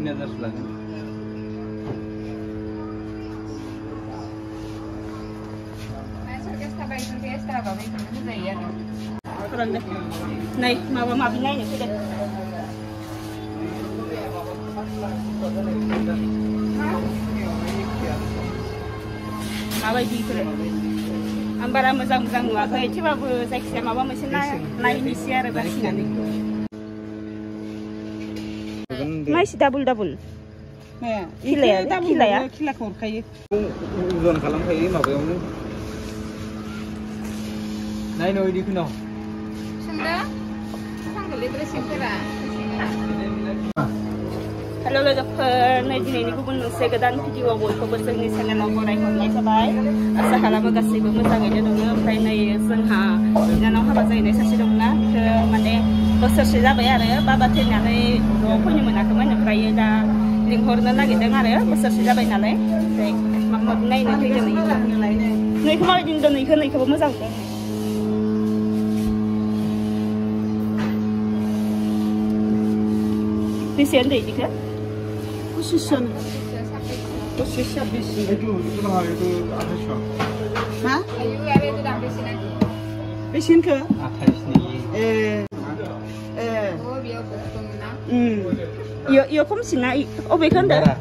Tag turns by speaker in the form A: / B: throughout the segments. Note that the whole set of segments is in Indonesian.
A: 3000 लागोन
B: Này, mà bên này này đây. Malah gitu deh. Ambara mazang-mazang nuakai, coba bu seksi mama mesin naik ini siar basinan itu. Masih double.
C: Ya,
B: kila ya.
C: Kila kor kayu.
A: Uzon kalam kayu mabayawno. Naik no ini kuno.
B: Halo logoper, nah di ini kubun segadan video buat kubun ni channel aku naik online sabai. Asa halama kasih kubun sangat jadi dong, sampai naik senha. Ina nak apa saja ini sasi dong na, ke mana besar saja bayar ya. Bapa tanya naik, punya mana ke mana kaya dah. Lingkor nana kita ngare, besar saja bayar naik. Baik, makmud naik nanti jadi naik kemarin jadi naik kubun masang. Bisian deh juga.
C: Khususan.
A: Khususnya itu mahal itu ada shop.
C: Hah?
D: Ayu ada itu dah besin lagi.
C: Besin ke?
A: Atas ni.
D: Oh biar potong na.
B: Yo komsin na, obekan dah.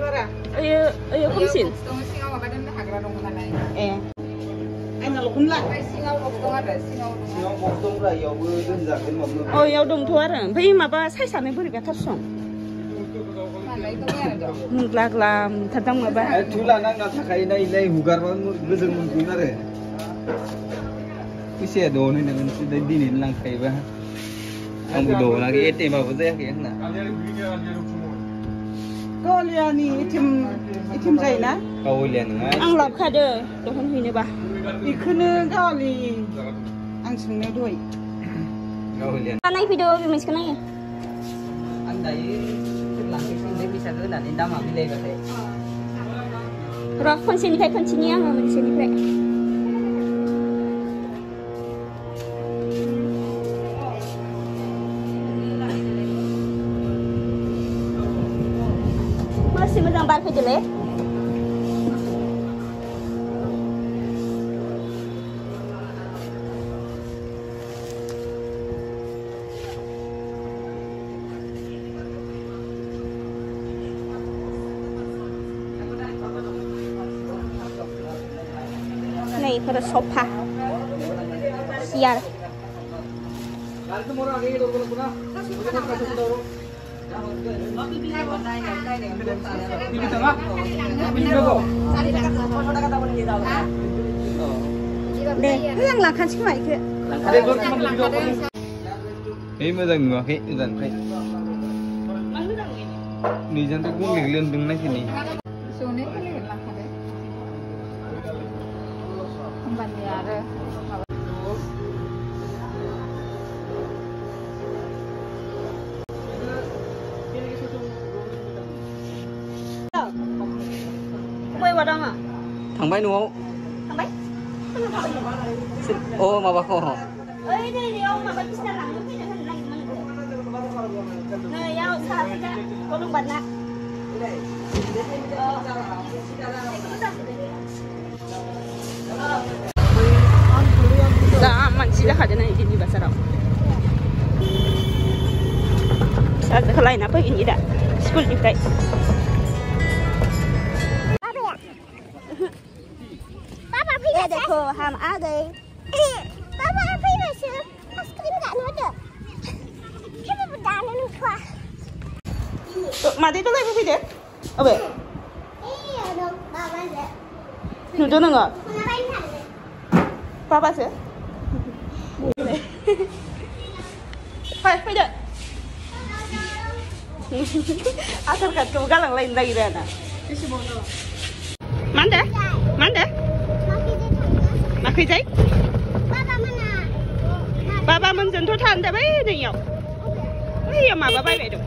C: Bara.
B: Yo komsin.
D: Potong singaw badan dah hagra dong kana.
C: Ana lokun la.
D: Singaw potong ada singaw.
A: Singaw potong lah, ya đơn giản cái mầm.
B: Oh, yo dong tua orang. Tapi maba saya sana beri bekas song.
D: Mana itu ada.
B: Mutlak lah, tentang maba.
A: Chula nang na thakai nai hugar man gejeng mun kuinare. Kise do ni nang sidai dinin lang kai ba. Ang do lagi ATM ba bozaya ke na.
C: Kau lihat ni itim zaina.
A: Kaulian ngai.
B: Ang lap kade, dohon hini ba.
C: Ikunu kau li. Ang sengnya doi.
A: Kaulian.
B: Kanai video bimis kanai ya.
A: Andai lagi sini bisa tu nanti dah mami lagi kata.
B: Rock kon sini yang mau di sini pek. Masih mengambar ke jelek. Này pada sofa siar. Deh, yang langkan sih mai ke.
A: Hei mazang nuah ke izan kai. Ni jan tu kung lilen dung na sini.
D: Sone kan ni lah ada. Kembali ada.
B: Quay vào đâu à?
A: Thằng bay nuông.
B: Thằng bay.
A: Ô mà bà khổ.
B: Ơi đây thì ông mà bật xe lặng cái này thành lạnh mình. Này ao sao thế đó? Có đúng bật nè. Dah aman sih dah ada nih ini bahasa Arab. Saat lain apa ini dah? School kita. Đây देखो हम आ गए।
E: Papa apa ini sih? Es krim nggak ada. Coba berjalan lupa.
B: Mati itu lagi video? Apa?
E: Iya dong, Papa deh.
B: Nuduh nggak?
E: Ngapain tadi?
B: Papa sih? Hai, video. Asal kat kau galang lain lagi dah na. Mana? Mana? Makai jai?
E: Papa mana?
B: Papa menjentuh tanda bayi ni yau. Iya mah bapak bayi tu.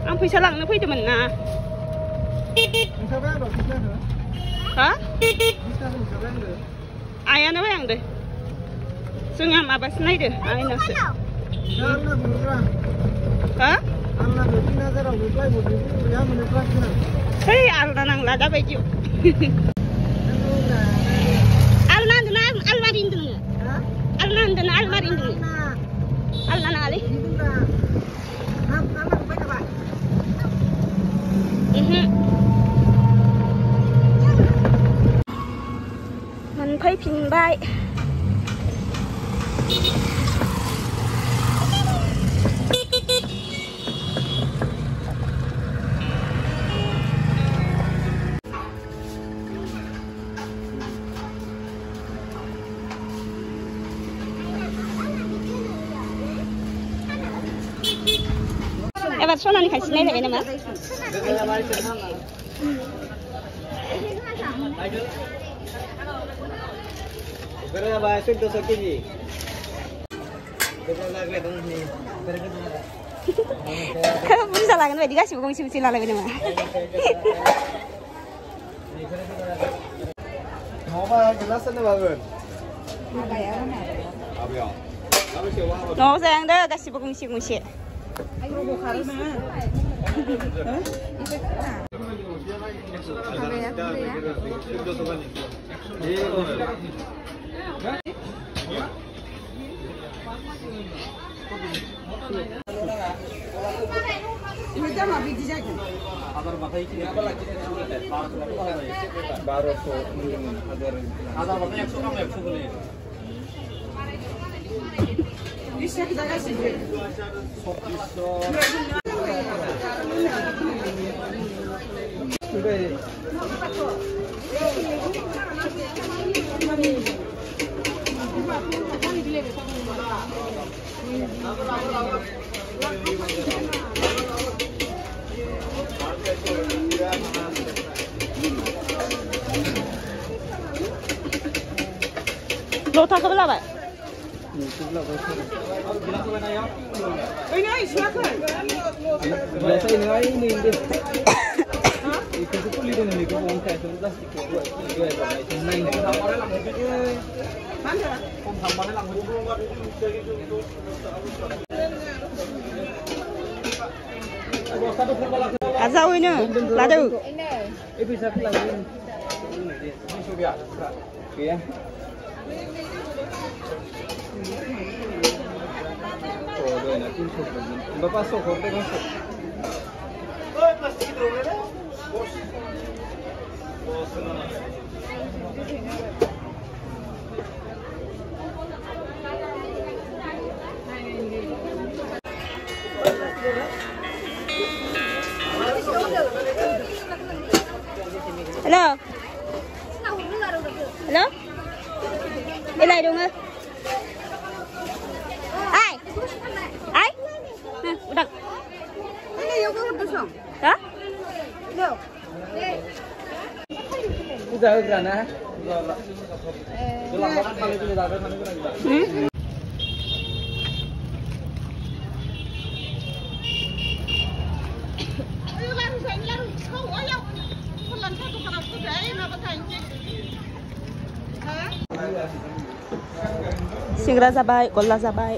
B: Ang pisa lang na pwede man na. Hah? Ayah na bayang deh. Sungam abas na deh. Ayah nasi. Hah? Hei, alda nang lada baju. Alna dana almarin dulu. Alna dana almarin dulu. Alna nali. Mình phải pin bay. Ebat sono ni kasi nila ina ma.
A: Berapa bahasa 200 kg? Berapa lagi dong ni?
B: Kalau bisa lah kan dikasih bukan sih lah lebih nama.
A: Mau apa gelas ada bagus?
D: Apa ya?
A: Apa ya? Apa sih wah?
B: No sayang dah kasih bukan sih.
D: Ayo robo harus.
A: Agar makai ini apa lagi? Baru so agar makanya suka mau boleh.
C: Bisa kita kasih.
B: Lo tak kebelah pak?
C: Ini silakan.
A: Biasa ini deh. Itu tuh lihat nih kalau orang kayak itu dah sikit dua itu naik.
C: Mana?
B: Azau ini, ladu.
A: Ini bisa lagi. Ini sudah. Oke ya. Oh, doi nanti sudah. Bapak sok, bapak sok. Oh, plastik itu ada. Bos. Bos mana?
B: Hello. Hello. Đi lại đúng không? Ai? Ai? Nè, đặt.
C: Ini yang kau betul.
B: Đó.
C: Loh.
A: Udah kerana. Udah lama kali itu dah kan lagi.
B: Singra zabay, kolla zabay.